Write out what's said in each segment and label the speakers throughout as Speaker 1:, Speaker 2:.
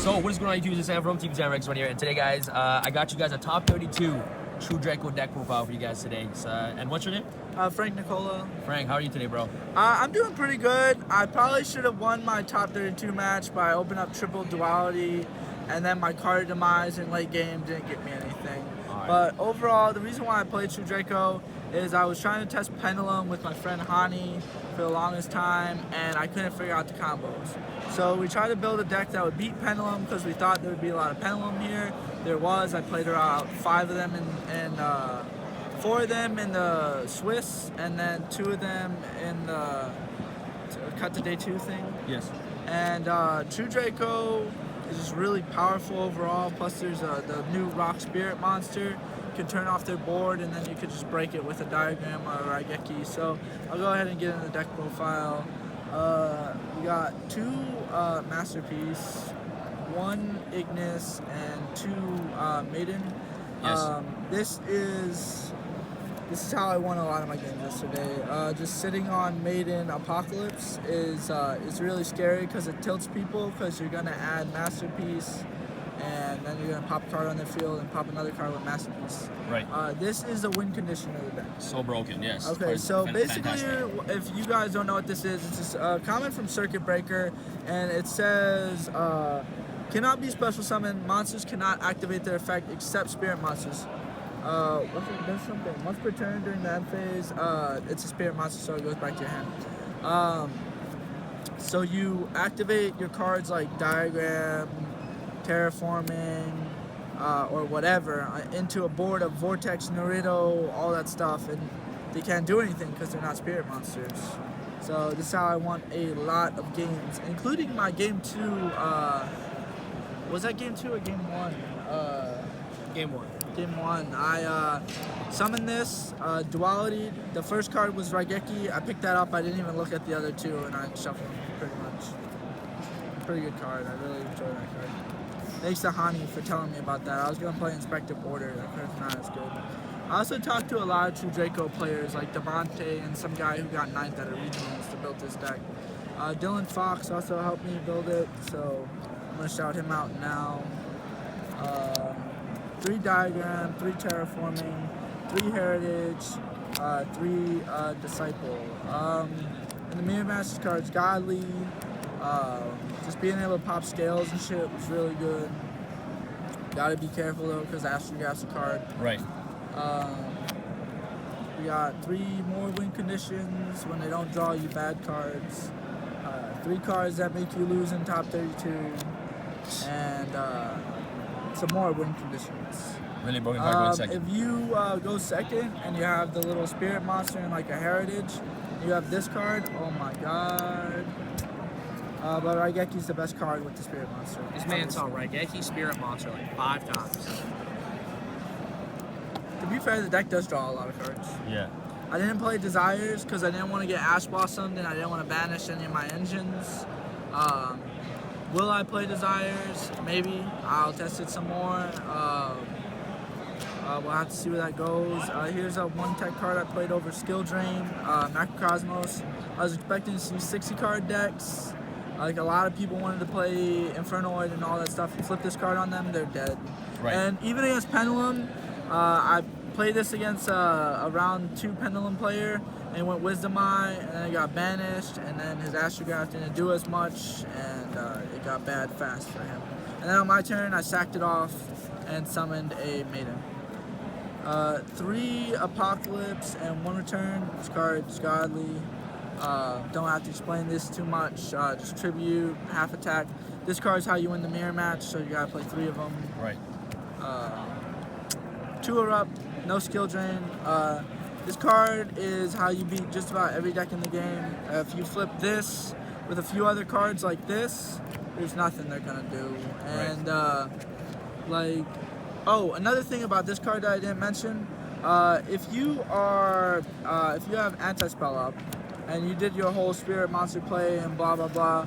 Speaker 1: So what is going on YouTube? This is Sam from TeamSamuraiX1 here, and today guys, I got you guys a top 32 true Draco deck profile for you guys today. And what's your name?
Speaker 2: Frank Nicola.
Speaker 1: Frank, how are you today, bro?
Speaker 2: I'm doing pretty good. I probably should have won my top 32 match, but I opened up triple duality, and then my card demise in late game didn't get me anything.
Speaker 1: Right.
Speaker 2: But overall, the reason why I played true Draco is I was trying to test Pendulum with my friend Hani for the longest time, and I couldn't figure out the combos. So we tried to build a deck that would beat Pendulum because we thought there would be a lot of Pendulum here. There was. I played around 5 of them and 4 of them in the Swiss, and then 2 of them in the cut to day 2 thing.
Speaker 1: Yes.
Speaker 2: And true Draco is just really powerful overall. Plus there's the new Rock Spirit monster. You can turn off their board, and then you could just break it with a diagram or a Raigeki. So I'll go ahead and get in the deck profile. We got 2 Masterpiece, 1 Ignis, and 2 Maiden.
Speaker 1: Yes.
Speaker 2: This is how I won a lot of my games yesterday. Just sitting on Maiden Apocalypse is really scary because it tilts people, because you're gonna add Masterpiece, and then you're gonna pop a card on their field and pop another card with Masterpiece.
Speaker 1: Right.
Speaker 2: This is the win condition of the deck.
Speaker 1: So broken, yes.
Speaker 2: Okay, so basically,
Speaker 1: fantastic.
Speaker 2: if you guys don't know what this is, it's just a comment from Circuit Breaker, and it says, cannot be special summoned. Monsters cannot activate their effect except spirit monsters. There's something. Once per turn during the end phase, it's a spirit monster, so it goes back to your hand. So you activate your cards like Diagram, Terraforming, or whatever, into a board of Vortex, Naruto, all that stuff, and they can't do anything because they're not spirit monsters. So this is how I won a lot of games, including my game 2. Was that game 2 or game 1?
Speaker 1: Game 1.
Speaker 2: Game 1. I summoned this, duality. The first card was Raigeki. I picked that up. I didn't even look at the other 2, and I shuffled them pretty much. Pretty good card. I really enjoyed that card. Thanks to Hani for telling me about that. I was going to play Inspective Order. That card's not as good. I also talked to a lot of true Draco players like Devontae and some guy who got 9th at a regionals to build this deck. Dylan Fox also helped me build it, so I'm going to shout him out now. 3 Diagram, 3 Terraforming, 3 Heritage, 3 Disciple. And the Mirror Masters cards, Godly. Just being able to pop scales and shit was really good. Gotta be careful though, because Astrograph's a card.
Speaker 1: Right.
Speaker 2: We got 3 more win conditions when they don't draw you bad cards. 3 cards that make you lose in top 32. And some more win conditions.
Speaker 1: Really broken card going second.
Speaker 2: If you go second and you have the little spirit monster and like a heritage, you have this card, oh my god. But Raigeki's the best card with the spirit monster.
Speaker 3: This man saw Raigeki Spirit Monster like 5 times.
Speaker 2: To be fair, the deck does draw a lot of cards.
Speaker 1: Yeah.
Speaker 2: I didn't play Desires because I didn't want to get Ash Blossomed and I didn't want to banish any of my engines. Will I play Desires? Maybe. I'll test it some more. We'll have to see where that goes. Here's a 1 tech card I played over Skill Drain, Macrocosmos. I was expecting to see 60 card decks. Like a lot of people wanted to play Infernoid and all that stuff. You flip this card on them, they're dead.
Speaker 1: Right.
Speaker 2: And even against Pendulum, I played this against a round 2 Pendulum player, and he went Wisdom Eye, and then he got banished, and then his Astrograph didn't do as much, and it got bad fast for him. And then on my turn, I sacked it off and summoned a Maiden. 3 Apocalypse and 1 return. This card is godly. Don't have to explain this too much. Just tribute, half attack. This card is how you win the mirror match, so you gotta play 3 of them.
Speaker 1: Right.
Speaker 2: 2 Erupt, no skill drain. This card is how you beat just about every deck in the game. If you flip this with a few other cards like this, there's nothing they're gonna do. And oh, another thing about this card that I didn't mention, if you have anti-spell up and you did your whole spirit monster play and blah blah blah,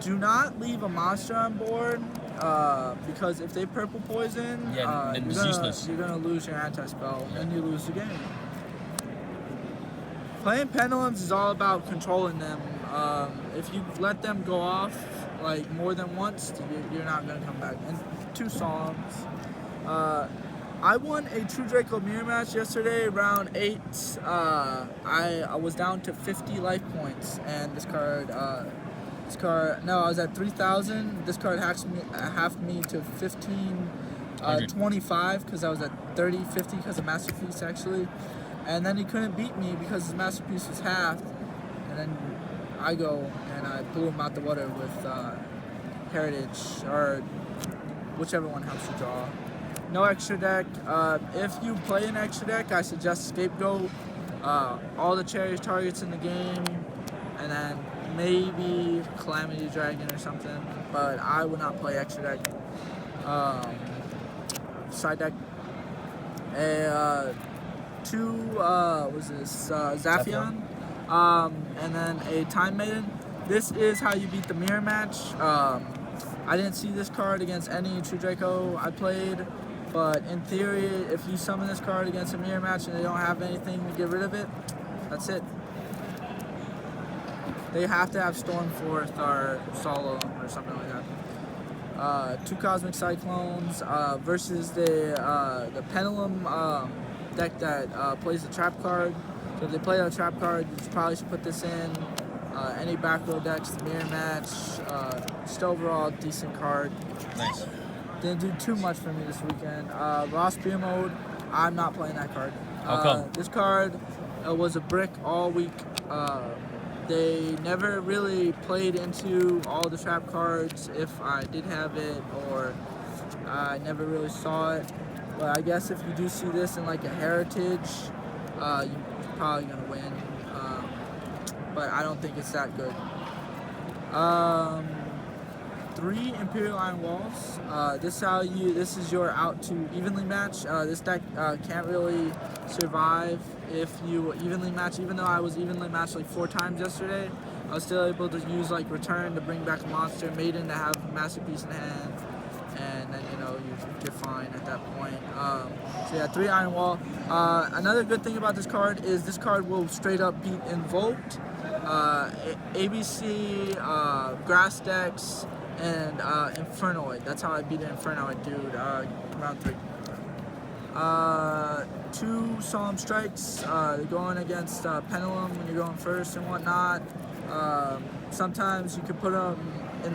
Speaker 2: do not leave a monster on board, because if they purple poison, you're gonna lose your anti-spell and you lose the game. Playing Pendulums is all about controlling them. If you let them go off, like more than once, you're not gonna come back. And 2 songs. I won a True Draco mirror match yesterday, round 8. I was down to 50 life points, and this card, no, I was at 3,000. This card halved me to 1525 because I was at 3050 because of Masterpiece actually. And then he couldn't beat me because his Masterpiece was halved. And then I go and I blew him out the water with Heritage, or whichever one helps you draw. No extra deck. If you play an extra deck, I suggest Scapegoat, all the cherry targets in the game, and then maybe Calamity Dragon or something. But I would not play extra deck. Side deck. Zaphion, and then a Time Maiden. This is how you beat the mirror match. I didn't see this card against any True Draco I played, but in theory, if you summon this card against a mirror match and they don't have anything to get rid of it, that's it. They have to have Stormforth or Solo or something like that. 2 Cosmic Cyclones versus the Pendulum deck that plays the trap card. So if they play a trap card, you probably should put this in. Any back row decks, the mirror match, just overall decent card.
Speaker 1: Nice.
Speaker 2: Didn't do too much for me this weekend. Raw Spear Mode, I'm not playing that card.
Speaker 1: How come?
Speaker 2: This card was a brick all week. They never really played into all the trap cards if I did have it, or I never really saw it. But I guess if you do see this in like a Heritage, you're probably gonna win. But I don't think it's that good. 3 Imperial Iron Walls. This is your out to evenly match. This deck can't really survive if you evenly match. Even though I was evenly matched like 4 times yesterday, I was still able to use like Return to bring back a monster, Maiden to have Masterpiece in hand, and then you're fine at that point. So yeah, 3 Iron Wall. Another good thing about this card is this card will straight up beat Invoked, ABC, Grass decks, and Infernoid. That's how I beat an Infernoid dude, round 3. 2 Solemn Strikes, going against Pendulum when you're going first and whatnot. Sometimes you could put them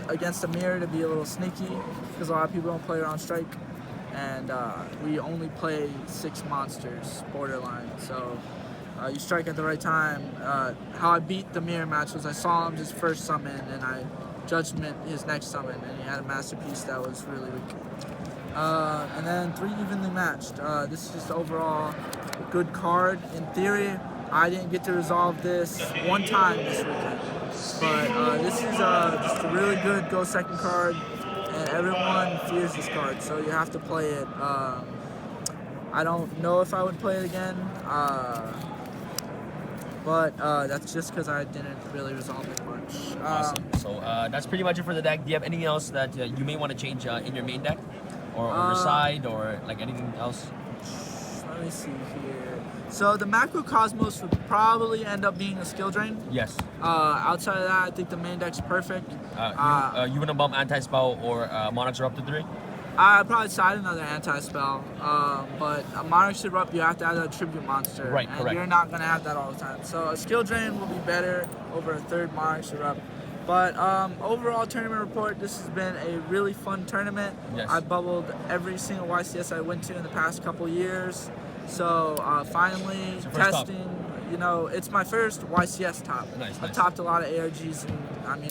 Speaker 2: against a mirror to be a little sneaky, because a lot of people don't play around Strike. And we only play 6 monsters, borderline. So you strike at the right time. How I beat the mirror match was I saw him his first summon, and I Judgment his next summon, and he had a Masterpiece that was really weak. And then 3 evenly matched. This is just overall a good card. In theory, I didn't get to resolve this 1 time this weekend, but this is just a really good go second card, and everyone fears this card, so you have to play it. I don't know if I would play it again, but that's just because I didn't really resolve it much.
Speaker 1: Awesome. So that's pretty much it for the deck. Do you have anything else that you may want to change in your main deck, or your side, or like anything else?
Speaker 2: Let me see here. So the Macrocosmos would probably end up being a skill drain.
Speaker 1: Yes.
Speaker 2: Outside of that, I think the main deck's perfect.
Speaker 1: You wouldn't bump Anti-Spell or Monarchs Erupt to 3?
Speaker 2: I'd probably side another anti-spell, but a Monarch's Erupt, you have to add a tribute monster.
Speaker 1: Right,
Speaker 2: and
Speaker 1: correct.
Speaker 2: You're not going to have that all the time. So a skill drain will be better over a 3rd Monarch's Erupt. But overall tournament report, this has been a really fun tournament.
Speaker 1: Yes.
Speaker 2: I bubbled every single YCS I went to in the past couple years. So finally testing, it's my first YCS top.
Speaker 1: Nice,
Speaker 2: I've
Speaker 1: nice.
Speaker 2: topped a lot of ARGs and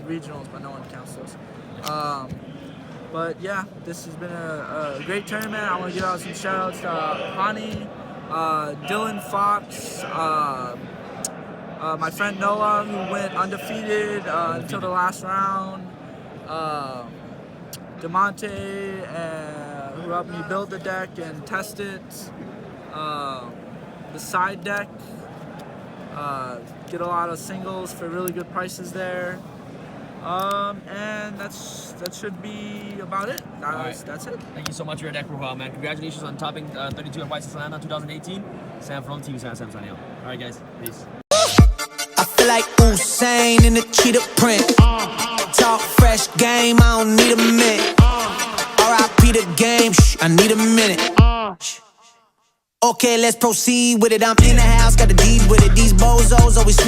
Speaker 2: regionals, but no one counts those. But yeah, this has been a great tournament. I want to give out some shout outs to Hani, Dylan Fox, my friend Noah, who went undefeated until the last round, DeMonte, who helped me build the deck and test it, the side deck, get a lot of singles for really good prices there. And that should be about it. That's it.
Speaker 1: Thank you so much for your deck profile, man. Congratulations on topping 32 at YCS Atlanta 2018. Sam from TeamSamuraiX1 signing out. All right, guys. Peace.
Speaker 4: I feel like Usain in the cheetah print. Talk fresh, game, I don't need a minute. R.I.P. the game, I need a minute. Okay, let's proceed with it. I'm in the house, got the deed with it. These bozos always sneak